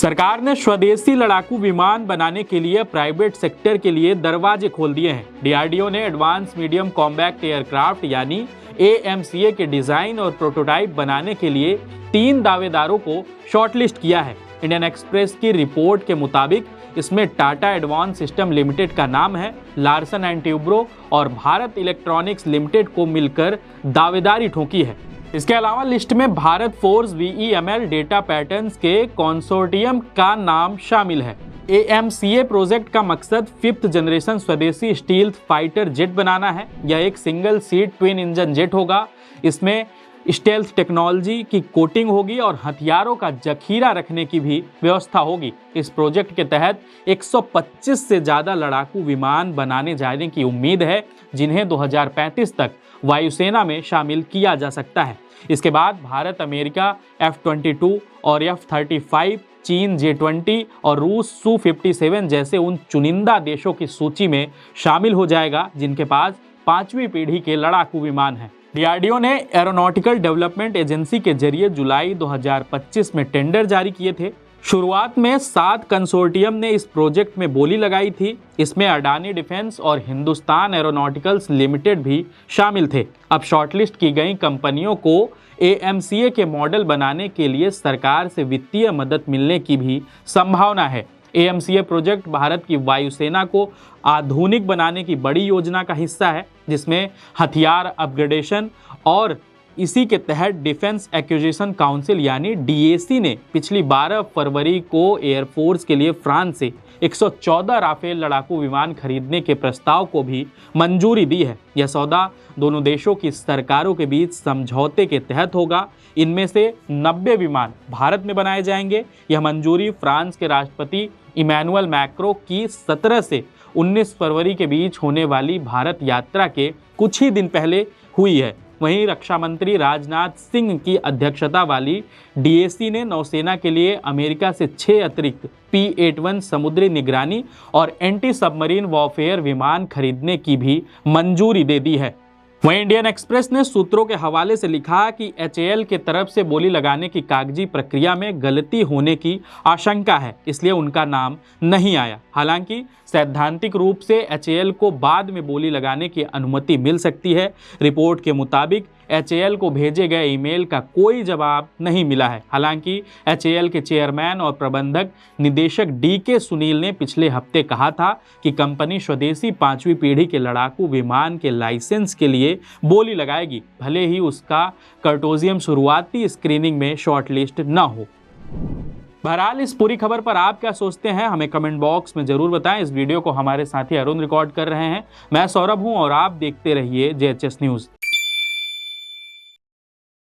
सरकार ने स्वदेशी लड़ाकू विमान बनाने के लिए प्राइवेट सेक्टर के लिए दरवाजे खोल दिए हैं। डीआरडीओ ने एडवांस मीडियम कॉम्बैक्ट एयरक्राफ्ट यानी एएमसीए के डिजाइन और प्रोटोटाइप बनाने के लिए 3 दावेदारों को शॉर्टलिस्ट किया है। इंडियन एक्सप्रेस की रिपोर्ट के मुताबिक इसमें टाटा एडवांस सिस्टम लिमिटेड का नाम है, लार्सन एंड ट्यूब्रो और भारत इलेक्ट्रॉनिक्स लिमिटेड को मिलकर दावेदारी ठोकी है। इसके अलावा लिस्ट में भारत फोर्स वीईएमएल डेटा पैटर्न्स के कंसोर्टियम का नाम शामिल है। एएमसीए प्रोजेक्ट का मकसद 5th जनरेशन स्वदेशी स्टील्थ फाइटर जेट बनाना है। यह एक single seat twin engine jet होगा। इसमें स्टेल्थ टेक्नोलॉजी की कोटिंग होगी और हथियारों का जखीरा रखने की भी व्यवस्था होगी। इस प्रोजेक्ट के तहत 125 से ज़्यादा लड़ाकू विमान बनाने जाने की उम्मीद है, जिन्हें 2035 तक वायुसेना में शामिल किया जा सकता है। इसके बाद भारत अमेरिका F-22 और F-35, चीन J-20 और रूस Su-57 जैसे उन चुनिंदा देशों की सूची में शामिल हो जाएगा जिनके पास 5वीं पीढ़ी के लड़ाकू विमान हैं। डीआरडीओ ने एरोनॉटिकल डेवलपमेंट एजेंसी के जरिए जुलाई 2025 में टेंडर जारी किए थे। शुरुआत में 7 कंसोर्टियम ने इस प्रोजेक्ट में बोली लगाई थी। इसमें अडानी डिफेंस और हिंदुस्तान एरोनॉटिकल्स लिमिटेड भी शामिल थे। अब शॉर्टलिस्ट की गई कंपनियों को एएमसीए के मॉडल बनाने के लिए सरकार से वित्तीय मदद मिलने की भी संभावना है। एएमसीए प्रोजेक्ट भारत की वायुसेना को आधुनिक बनाने की बड़ी योजना का हिस्सा है, जिसमें हथियार अपग्रेडेशन और इसी के तहत डिफेंस एक्विजिशन काउंसिल यानी डीएसी ने पिछली 12 फरवरी को एयरफोर्स के लिए फ्रांस से 114 राफेल लड़ाकू विमान खरीदने के प्रस्ताव को भी मंजूरी दी है। यह सौदा दोनों देशों की सरकारों के बीच समझौते के तहत होगा। इनमें से 90 विमान भारत में बनाए जाएंगे। यह मंजूरी फ्रांस के राष्ट्रपति इमैनुअल मैक्रों की 17 से 19 फरवरी के बीच होने वाली भारत यात्रा के कुछ ही दिन पहले हुई है। वहीं रक्षा मंत्री राजनाथ सिंह की अध्यक्षता वाली डीएसी ने नौसेना के लिए अमेरिका से 6 अतिरिक्त P-81 समुद्री निगरानी और एंटी सबमरीन वॉरफेयर विमान खरीदने की भी मंजूरी दे दी है। वहीं इंडियन एक्सप्रेस ने सूत्रों के हवाले से लिखा कि एचएएल के तरफ से बोली लगाने की कागजी प्रक्रिया में गलती होने की आशंका है, इसलिए उनका नाम नहीं आया। हालांकि सैद्धांतिक रूप से एचएएल को बाद में बोली लगाने की अनुमति मिल सकती है। रिपोर्ट के मुताबिक एचएएल को भेजे गए ईमेल का कोई जवाब नहीं मिला है। हालांकि एचएएल के चेयरमैन और प्रबंधक निदेशक डीके सुनील ने पिछले हफ्ते कहा था कि कंपनी स्वदेशी 5वीं पीढ़ी के लड़ाकू विमान के लाइसेंस के लिए बोली लगाएगी, भले ही उसका कर्टोजियम शुरुआती स्क्रीनिंग में शॉर्टलिस्ट न हो। बहरहाल इस पूरी खबर पर आप क्या सोचते हैं, हमें कमेंट बॉक्स में जरूर बताएं। इस वीडियो को हमारे साथी अरुण रिकॉर्ड कर रहे हैं। मैं सौरभ हूं और आप देखते रहिए JHS न्यूज़।